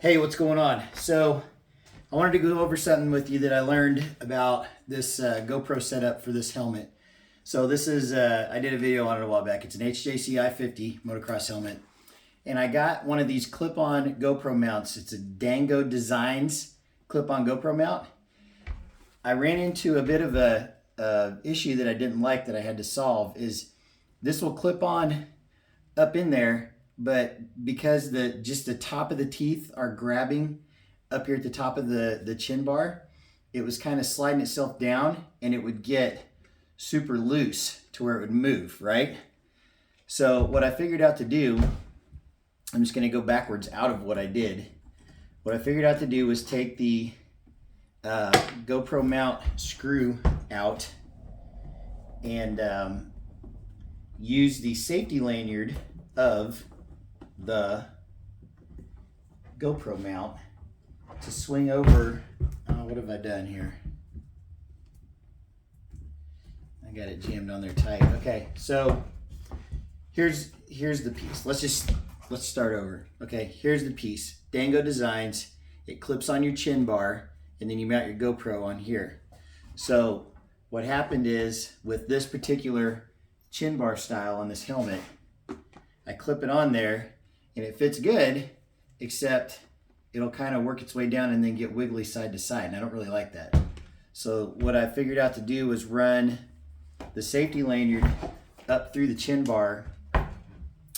Hey, what's going on? So I wanted to go over something with you that I learned about this GoPro setup for this helmet. So this is, I did a video on it a while back. It's an HJC I-50 motocross helmet. And I got one of these clip-on GoPro mounts. It's a Dango Designs clip-on GoPro mount. I ran into a bit of a issue that I didn't like that I had to solve. Is this will clip on up in there, but because just the top of the teeth are grabbing up here at the top of the chin bar, it was kind of sliding itself down and it would get super loose to where it would move, right? So what I figured out to do, I'm just going to go backwards out of what I did. What I figured out to do was take the GoPro mount screw out and use the safety lanyard of the GoPro mount to swing over. What have I done here? I got it jammed on there tight. Okay, so here's the piece. Let's start over. Okay, here's the piece. Dango Designs. It clips on your chin bar, and then you mount your GoPro on here. So what happened is with this particular chin bar style on this helmet, I clip it on there and it fits good, except it'll kind of work its way down and then get wiggly side to side, and I don't really like that. So what I figured out to do was run the safety lanyard up through the chin bar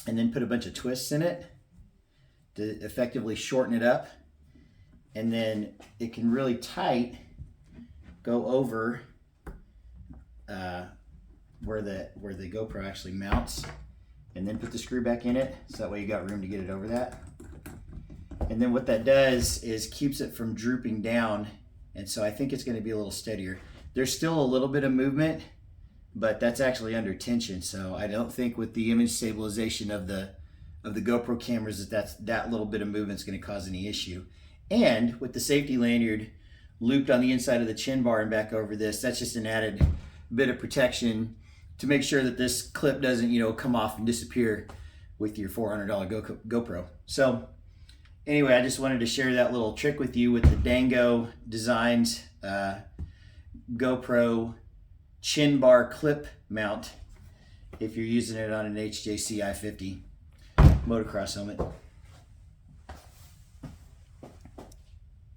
and then put a bunch of twists in it to effectively shorten it up, and then it can really tight go over where the GoPro actually mounts, and then put the screw back in it, so that way you got room to get it over that. And then what that does is keeps it from drooping down, and so I think it's going to be a little steadier. There's still a little bit of movement, but that's actually under tension, so I don't think with the image stabilization of the GoPro cameras that little bit of movement is going to cause any issue. And with the safety lanyard looped on the inside of the chin bar and back over this, that's just an added bit of protection to make sure that this clip doesn't, come off and disappear with your $400 GoPro. So anyway, I just wanted to share that little trick with you with the Dango Designs GoPro chin bar clip mount if you're using it on an HJC I-50 motocross helmet.